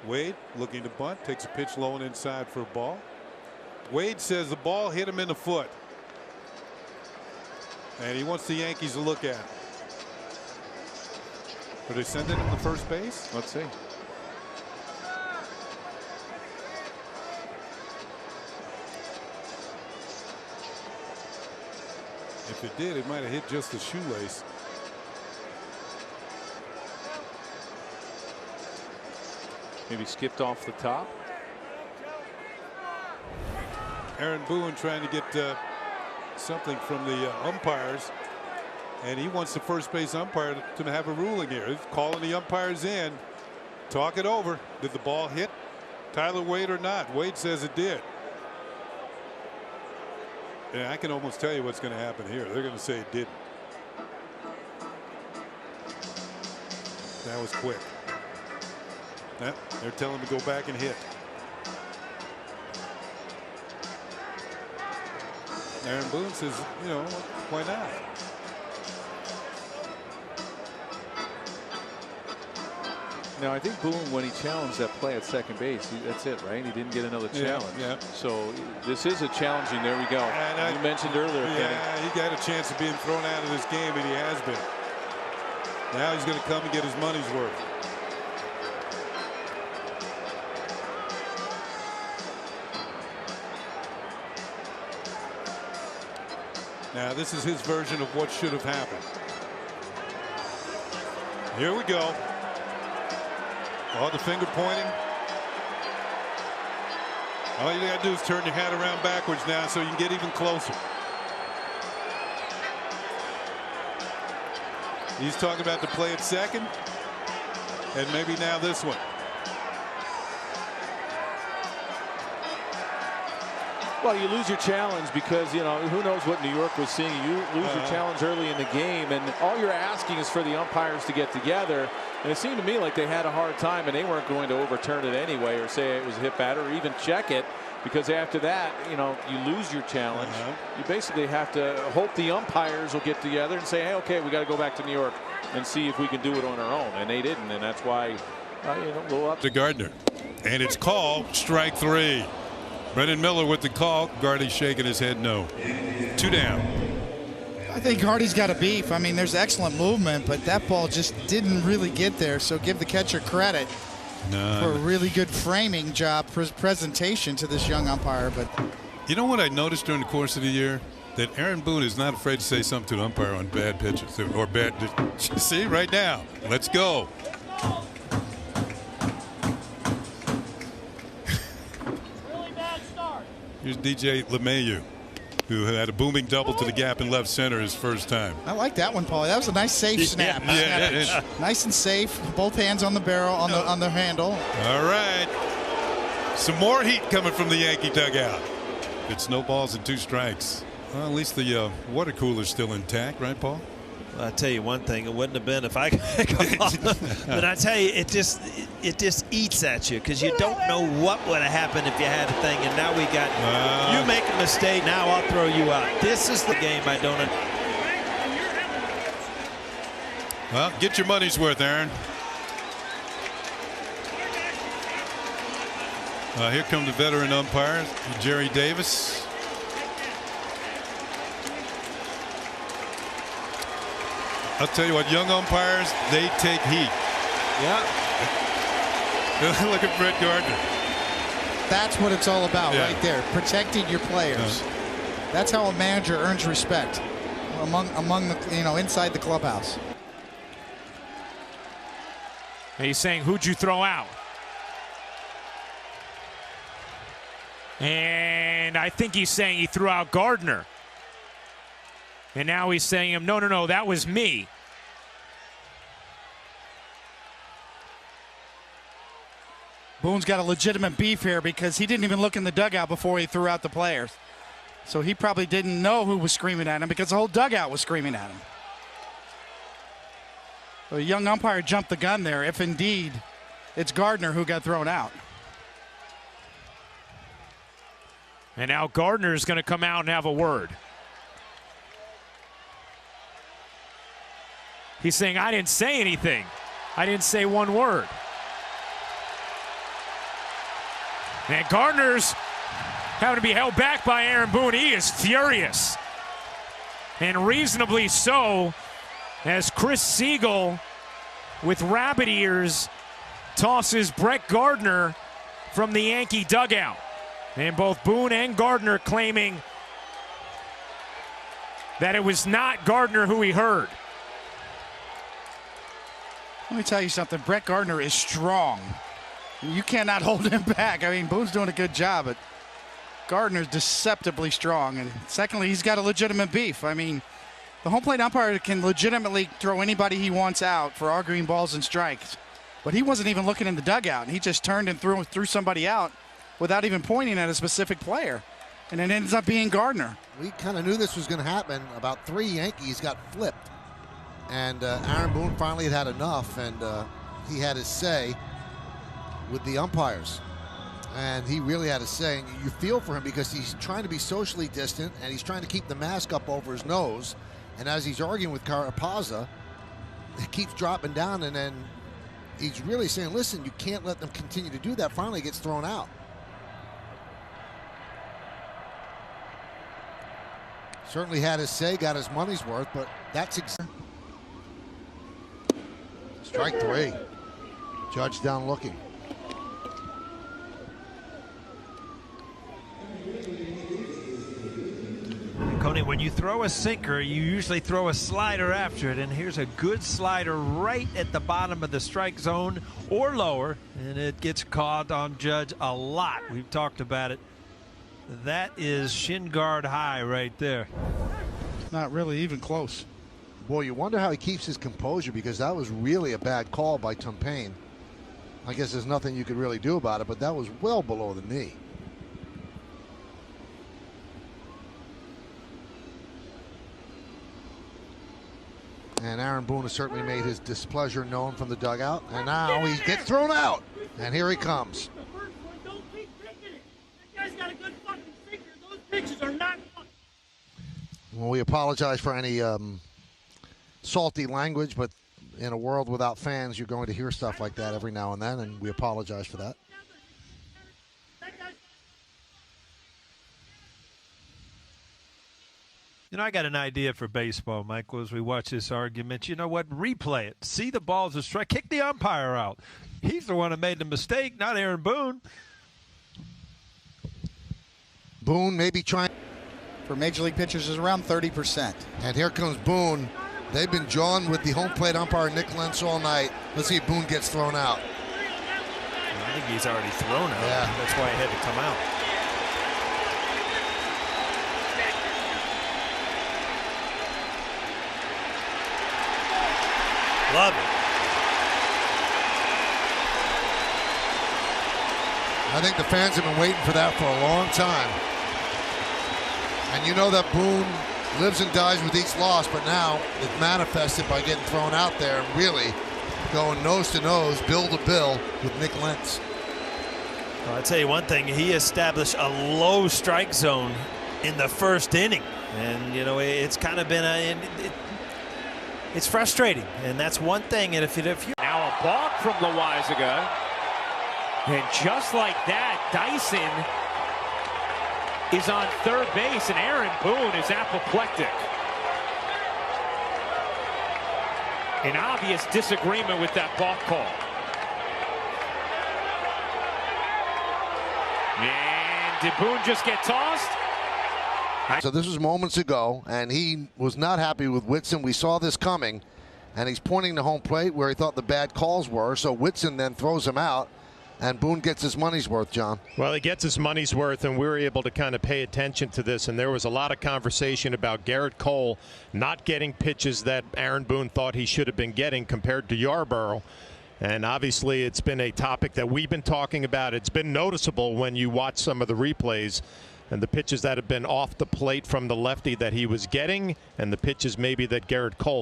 Wade looking to bunt, takes a pitch low and inside for a ball. Wade says the ball hit him in the foot, and he wants the Yankees to look at it. Are they sending him to first base? Let's see. If it did, it might have hit just the shoelace. Maybe skipped off the top. Aaron Boone trying to get something from the umpires, and he wants the first base umpire to have a ruling here. He's calling the umpires in. Talk it over. Did the ball hit Tyler Wade or not? Wade says it did. And I can almost tell you what's going to happen here. They're going to say it didn't. That was quick. Yep, they're telling him to go back and hit. Aaron Boone says, you know, why not? Now, I think Boone, when he challenged that play at second base, that's it, right? He didn't get another challenge. Yeah. So this is a challenging. There we go. And you mentioned earlier, yeah, he got a chance of being thrown out of this game, and he has been. Now he's going to come and get his money's worth. Now this is his version of what should have happened. Here we go. Oh, the finger pointing. All you gotta do is turn your hat around backwards now so you can get even closer. He's talking about the play at second, and maybe now this one. Well, you lose your challenge because, you know, who knows what New York was seeing. You lose your challenge early in the game, and all you're asking is for the umpires to get together. And it seemed to me like they had a hard time, and they weren't going to overturn it anyway or say it was a hit batter or even check it, because after that, you know, you lose your challenge. You basically have to hope the umpires will get together and say, hey, okay, we got to go back to New York and see if we can do it on our own. And they didn't, and that's why, you know, go up to Gardner. And it's called strike three. Brendan Miller with the call. Gardy's shaking his head no. 2 down. I think Gardy's got a beef. I mean, there's excellent movement, but that ball just didn't really get there. So give the catcher credit for a really good framing job, presentation to this young umpire. But you know what I noticed during the course of the year? That Aaron Boone is not afraid to say something to the umpire on bad pitches or bad. See right now. Let's go. Here's DJ LeMahieu, who had a booming double to the gap in left center his first time. I like that one, Paulie. That was a nice safe snap. Yeah. Nice and safe. Both hands on the barrel, on the handle. All right. Some more heat coming from the Yankee dugout. It snowballs and 2 strikes. Well, at least the water cooler's still intact, right, Paul? Well, I tell you one thing, it wouldn't have been if I but I tell you, it just eats at you because you don't know what would have happened if you had a thing. And now we got you make a mistake, now I'll throw you out. This is the game I don't. Well, get your money's worth, Aaron. Here come the veteran umpire, Jerry Davis. I'll tell you what, young umpires, they take heat. Yeah. Look at Brett Gardner. That's what it's all about right there, protecting your players. That's how a manager earns respect among the, you know, inside the clubhouse. He's saying, who'd you throw out? And I think he's saying he threw out Gardner. And now he's saying, no, that was me. Boone's got a legitimate beef here because he didn't even look in the dugout before he threw out the players. So he probably didn't know who was screaming at him because the whole dugout was screaming at him. The young umpire jumped the gun there, if indeed it's Gardner who got thrown out. And now Gardner is going to come out and have a word. He's saying, I didn't say anything. I didn't say one word. And Gardner's having to be held back by Aaron Boone. He is furious. And reasonably so, as Chris Siegel, with rabbit ears, tosses Brett Gardner from the Yankee dugout. And both Boone and Gardner claiming that it was not Gardner who he heard. Let me tell you something. Brett Gardner is strong. You cannot hold him back. I mean, Boone's doing a good job, but Gardner's deceptively strong. And secondly, he's got a legitimate beef. I mean, the home plate umpire can legitimately throw anybody he wants out for arguing balls and strikes. But he wasn't even looking in the dugout. And he just turned and threw somebody out without even pointing at a specific player. And it ends up being Gardner. We kind of knew this was going to happen. About 3 Yankees got flipped. And Aaron Boone finally had enough, and he had his say with the umpires. And he really had his say. And you feel for him because he's trying to be socially distant, and he's trying to keep the mask up over his nose. And as he's arguing with Carapazza, it keeps dropping down, and then he's really saying, listen, you can't let them continue to do that. Finally gets thrown out. Certainly had his say, got his money's worth, but that's strike 3. Judge down looking. Coney, when you throw a sinker, you usually throw a slider after it, and here's a good slider right at the bottom of the strike zone or lower, and it gets caught on Judge a lot. We've talked about it. That is shin guard high right there. Not really even close. Boy, you wonder how he keeps his composure, because that was really a bad call by Tumpane. I guess there's nothing you could really do about it, but that was well below the knee. And Aaron Boone has certainly made his displeasure known from the dugout. And now he gets thrown out. And here he comes. Well, we apologize for any salty language, but in a world without fans, you're going to hear stuff like that every now and then, and we apologize for that. You know, I got an idea for baseball, Michael, as we watch this argument. You know what? Replay it. See the ball as a strike. Kick the umpire out. He's the one who made the mistake, not Aaron Boone. Boone maybe trying. For Major League pitchers is around 30%. And here comes Boone. They've been jawing with the home plate umpire, Nick Lentz, all night. Let's see if Boone gets thrown out. I think he's already thrown out. Yeah. That's why he had to come out. Love it. I think the fans have been waiting for that for a long time. And you know that Boone lives and dies with each loss, but now it's manifested by getting thrown out there and really going nose to nose, bill to bill with Nick Lentz. Well, I'll tell you one thing, he established a low strike zone in the first inning. And, you know, it's kind of been it's frustrating. And that's one thing. And if you Now a balk from Loizaga. And just like that, Dyson is on third base, and Aaron Boone is apoplectic. An obvious disagreement with that balk call. And did Boone just get tossed? So this was moments ago, and he was not happy with Whitson. We saw this coming, and he's pointing to home plate where he thought the bad calls were. So Whitson then throws him out. And Boone gets his money's worth, John. Well, he gets his money's worth, and we were able to kind of pay attention to this. And there was a lot of conversation about Garrett Cole not getting pitches that Aaron Boone thought he should have been getting compared to Yarborough. And obviously, it's been a topic that we've been talking about. It's been noticeable when you watch some of the replays and the pitches that have been off the plate from the lefty that he was getting, and the pitches maybe that Garrett Cole